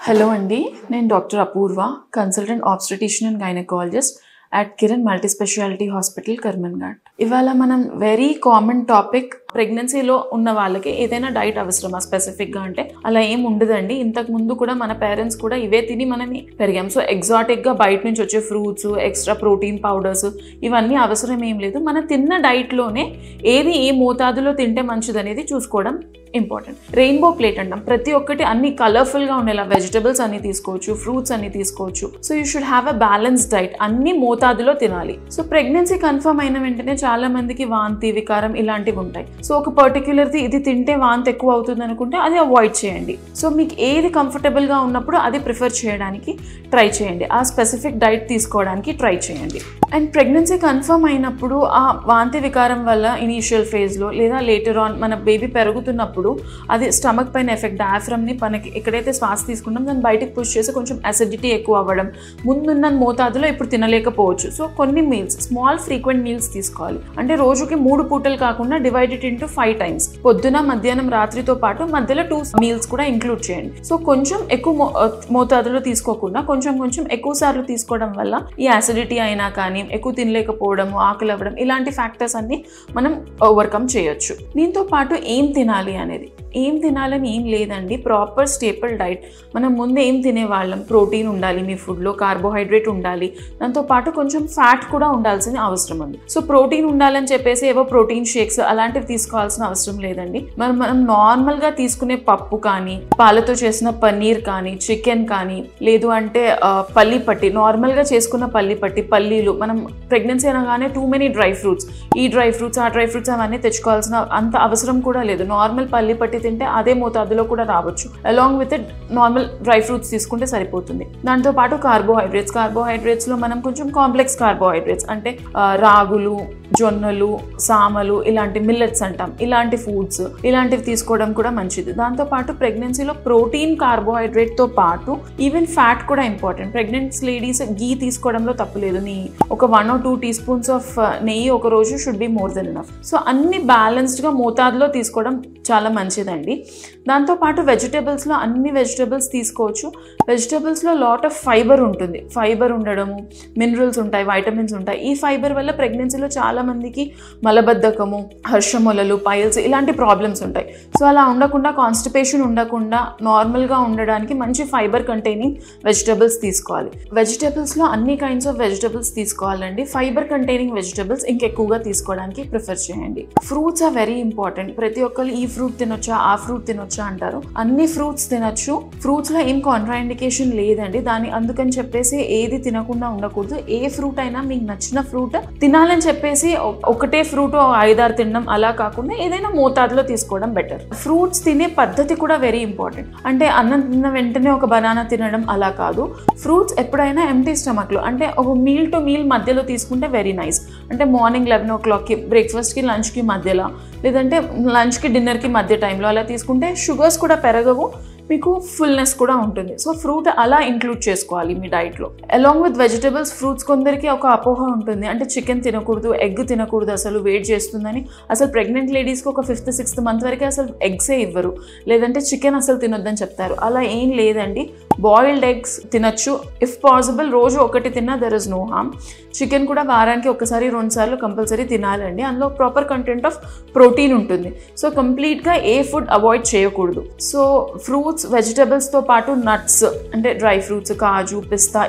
Hello అండి, నేను doctor Apoorva, consultant obstetrician and gynaecologist at Kiran Multispeciality Hospital, Karmanghat. ఇవాళ మనం వెరీ కామన్ టాపిక్, ప్రెగ్నెన్సీలో ఉన్న వాళ్ళకి ఏదైనా డైట్ అవసరమా స్పెసిఫిక్గా అంటే అలా ఏం ఉండదండి. ఇంతకు ముందు కూడా మన పేరెంట్స్ కూడా ఇవే తిని మనని పెరిగాం. సో ఎగ్జాటిక్గా బయట నుంచి వచ్చే ఫ్రూట్స్, ఎక్స్ట్రా ప్రోటీన్ పౌడర్స్ ఇవన్నీ అవసరం ఏం లేదు. మన తిన్న డైట్లోనే ఏది ఏ మోతాదులో తింటే మంచిదనేది చూసుకోవడం ఇంపార్టెంట్. రెయిన్బో ప్లేట్ అంటాం, ప్రతి ఒక్కటి అన్ని కలర్ఫుల్గా ఉండేలా వెజిటబుల్స్ అన్ని తీసుకోవచ్చు, ఫ్రూట్స్ అన్ని తీసుకోవచ్చు. So you should have a balance diet, అన్ని మోతాదులో తినాలి. సో ప్రెగ్నెన్సీ కన్ఫర్మ్ అయిన వెంటనే చాలా మందికి వాంతి, వికారం ఇలాంటివి ఉంటాయి. సో ఒక పర్టిక్యులర్ది ఇది తింటే వాంతి ఎక్కువ అవుతుంది అనుకుంటే అది అవాయిడ్ చేయండి. సో మీకు ఏది కంఫర్టబుల్గా ఉన్నప్పుడు అది ప్రిఫర్ చేయడానికి ట్రై చేయండి, ఆ స్పెసిఫిక్ డైట్ తీసుకోవడానికి ట్రై చేయండి. అండ్ ప్రెగ్నెన్సీ కన్ఫర్మ్ అయినప్పుడు ఆ వాంతి వికారం వల్ల ఇనీషియల్ ఫేజ్లో లేదా లేటర్ ఆన్ మన బేబీ పెరుగుతున్నప్పుడు అది స్టమక్ పైన ఎఫెక్ట్, డయాఫ్రమ్ని మనకి ఎక్కడైతే శ్వాస తీసుకుంటాం దాన్ని బయటకు పుష్ చేసి కొంచెం అసిడిటీ ఎక్కువ అవ్వడం, ముందున్న మోతాదులో ఇప్పుడు తినలేకపోవచ్చు. సో కొన్ని మీల్స్, స్మాల్ ఫ్రీక్వెంట్ మీల్స్ తీసుకోవాలి. అంటే రోజుకి 3 పూటలు కాకుండా డివైడెడ్ ఇంటూ 5 times, పొద్దున, మధ్యాహ్నం, రాత్రితో పాటు మధ్యలో 2 మీల్స్ కూడా ఇంక్లూడ్ చేయండి. సో కొంచెం ఎక్కువ మోతాదులో తీసుకోకుండా కొంచెం ఎక్కువ సార్లు తీసుకోవడం వల్ల ఈ అసిడిటీ అయినా కానీ, ఎక్కువ తినలేకపోవడము, ఆకలి అవ్వడం ఇలాంటి ఫ్యాక్టర్స్ అన్ని మనం ఓవర్కమ్ చేయొచ్చు. దీంతో పాటు ఏం తినాలి అనేది, ఏం తినాలని ఏం లేదండి, ప్రాపర్ స్టేపుల్ డైట్. మనం ముందు ఏం తినేవాళ్ళం, ప్రోటీన్ ఉండాలి మీ ఫుడ్లో, కార్బోహైడ్రేట్ ఉండాలి, దాంతోపాటు కొంచెం ఫ్యాట్ కూడా ఉండాల్సిన అవసరం ఉంది. సో ప్రోటీన్ ఉండాలని చెప్పేసి ఏవో ప్రోటీన్ షేక్స్ అలాంటివి తీసుకోవాల్సిన అవసరం లేదండి. మనం నార్మల్గా తీసుకునే పప్పు కానీ, పాలతో చేసిన పన్నీర్ కానీ, చికెన్ కానీ, లేదు అంటే పల్లి పట్టి, నార్మల్గా చేసుకున్న పల్లి పట్టి, పల్లీలు, మనం ప్రెగ్నెన్సీ అనగానే టూ మెనీ డ్రై ఫ్రూట్స్, ఈ డ్రై ఫ్రూట్స్ ఆ డ్రై ఫ్రూట్స్ అవన్నీ తెచ్చుకోవాల్సిన అంత అవసరం కూడా లేదు. నార్మల్ పల్లి పట్టి తింటే అదే మోతాదులో కూడా రావచ్చు. Along with it normal dry fruits తీసుకుంటే సరిపోతుంది. దాంతో పాటు కార్బోహైడ్రేట్స్లో మనం కొంచెం కాంప్లెక్స్ కార్బోహైడ్రేట్స్ అంటే రాగులు, జొన్నలు, సామలు, ఇలాంటి మిల్లెట్స్ అంటాం, ఇలాంటి ఫుడ్స్ ఇలాంటివి తీసుకోవడం కూడా మంచిది. దాంతోపాటు ప్రెగ్నెన్సీలో ప్రోటీన్, కార్బోహైడ్రేట్తో పాటు ఈవెన్ ఫ్యాట్ కూడా ఇంపార్టెంట్. ప్రెగ్నెంట్ లేడీస్ గీ తీసుకోవడంలో తప్పులేదు. ఒక 1 or 2 teaspoons ఆఫ్ నెయ్యి ఒక రోజు should be more than enough. So అన్ని బ్యాలెన్స్డ్గా మోతాదులో తీసుకోవడం చాలా మంచిదండి. దాంతోపాటు వెజిటేబుల్స్లో అన్ని వెజిటేబుల్స్ తీసుకోవచ్చు. వెజిటేబుల్స్లో లాట్ ఆఫ్ ఫైబర్ ఉంటుంది. ఫైబర్ ఉండడము, మినరల్స్ ఉంటాయి, వైటమిన్స్ ఉంటాయి. ఈ ఫైబర్ వల్ల ప్రెగ్నెన్సీలో చాలా మందికి మలబద్ధకము, హర్షమొలలు, పైల్స్ ఇలాంటి ప్రాబ్లమ్స్ ఉంటాయి. సో అలా ఉండకుండా, కాన్స్టిపేషన్ ఉండకుండా నార్మల్గా ఉండడానికి మంచి ఫైబర్ కంటైనింగ్ వెజిటేబుల్స్ తీసుకోవాలి. వెజిటేబుల్స్లో అన్ని కైండ్స్ ఆఫ్ వెజిటేబుల్స్ తీసుకోవాలండి. ఫైబర్ కంటైనింగ్ వెజిటేబుల్స్ ఇంకెక్కువగా తీసుకోవడానికి ప్రిఫర్ చేయండి. Fruits are very important. ప్రతి ఒక్కరు ఈ ఫ్రూట్ తినొచ్చా, ఆ ఫ్రూట్ తినొచ్చా అంటారు. అన్ని ఫ్రూట్స్ తినొచ్చు. ఫ్రూట్స్లో ఏం కాంట్రాఇండికేషన్ లేదండి. అందుకని చెప్పేసి ఏది తినకుండా ఉండకూడదు. ఏ ఫ్రూట్ అయినా మీకు నచ్చిన ఫ్రూట్ తినాలని చెప్పేసి ఒకటే ఫ్రూట్ 5-6 తినడం అలా కాకుండా ఏదైనా మోతాదులో తీసుకోవడం బెటర్. ఫ్రూట్స్ తినే పద్ధతి కూడా వెరీ ఇంపార్టెంట్. అంటే అన్నం తిన్న వెంటనే ఒక బనానా తినడం అలా కాదు. ఫ్రూట్స్ ఎప్పుడైనా ఎంప్టీ స్టమక్లో, అంటే ఒక మీల్ టు మీల్ మధ్యలో తీసుకుంటే వెరీ నైస్. అంటే మార్నింగ్ 11 o'clockకి, బ్రేక్ఫాస్ట్కి, లంచ్కి మధ్యలో, లేదంటే లంచ్కి, డిన్నర్కి మధ్య టైంలో అలా తీసుకుంటే షుగర్స్ కూడా పెరగవు, మీకు ఫుల్నెస్ కూడా ఉంటుంది. సో ఫ్రూట్ అలా ఇంక్లూడ్ చేసుకోవాలి మీ డైట్లో. అలాంగ్ విత్ వెజిటేబుల్స్, ఫ్రూట్స్ కొందరికి ఒక అపోహ ఉంటుంది, అంటే చికెన్ తినకూడదు, ఎగ్ తినకూడదు, అసలు వెయిట్ చేస్తుందని. అసలు ప్రెగ్నెంట్ లేడీస్కి ఒక 5th, 6th month వరకే అసలు ఎగ్సే ఇవ్వరు, లేదంటే చికెన్ అసలు తినొద్దని చెప్తారు. అలా ఏం లేదండి. బాయిల్డ్ ఎగ్స్ తినచ్చు. ఇఫ్ పాసిబుల్ రోజు ఒకటి తిన్నా there is no harm. Chicken కూడా వారానికి 1-2 సార్లు కంపల్సరీ తినాలండి. అందులో ప్రాపర్ కంటెంట్ ఆఫ్ ప్రోటీన్ ఉంటుంది. సో కంప్లీట్గా ఏ ఫుడ్ అవాయిడ్ చేయకూడదు. సో ఫ్రూట్స్, వెజిటబుల్స్తో పాటు నట్స్ అంటే డ్రై ఫ్రూట్స్, కాజు, పిస్తా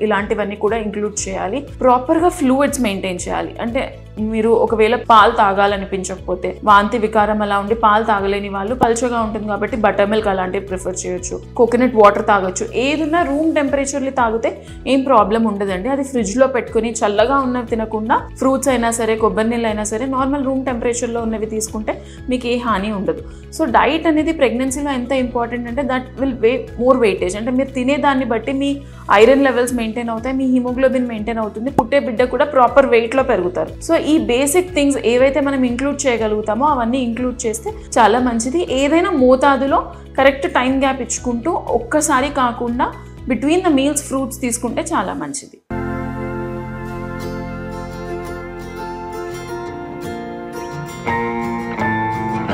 ఇలాంటివన్నీ కూడా ఇంక్లూడ్ చేయాలి. ప్రాపర్గా ఫ్లూయిడ్స్ మెయింటైన్ చేయాలి. అంటే మీరు ఒకవేళ పాలు తాగాలనిపించకపోతే, వాంతి వికారం అలా ఉండి పాలు తాగలేని వాళ్ళు, పల్చగా ఉంటుంది కాబట్టి బటర్ మిల్క్ అలాంటివి ప్రిఫర్ చేయొచ్చు. కోకోనట్ వాటర్ తాగొచ్చు. ఏదున్నా రూమ్ టెంపరేచర్లో తాగితే ఏం ప్రాబ్లం ఉండదండి. అది ఫ్రిడ్జ్లో పెట్టుకుని చల్లగా ఉన్నవి తినకుండా, ఫ్రూట్స్ అయినా సరే, కొబ్బరి నీళ్ళు అయినా సరే, నార్మల్ రూమ్ టెంపరేచర్లో ఉన్నవి తీసుకుంటే మీకు ఏ హాని ఉండదు. సో డైట్ అనేది ప్రెగ్నెన్సీలో ఎంత ఇంపార్టెంట్ అంటే దట్ విల్ మోర్ వెయిటేజ్. అంటే మీరు తినేదాన్ని బట్టి మీ ఐరన్ లెవెల్స్ మెయింటైన్ అవుతాయి, మీ హిమోగ్లోబిన్ మెయింటైన్ అవుతుంది, పుట్టే బిడ్డ కూడా ప్రాపర్ వెయిట్లో పెరుగుతారు. సో ఈ బేసిక్ థింగ్స్ ఏవైతే మనం ఇంక్లూడ్ చేయగలుగుతామో అవన్నీ ఇంక్లూడ్ చేస్తే చాలా మంచిది. ఏదైనా మోతాదులో కరెక్ట్ టైం గ్యాప్ ఇచ్చుకుంటూ ఒక్కసారి కాకుండా బిట్వీన్ ద మీల్స్ ఫ్రూట్స్ తీసుకుంటే చాలా మంచిది.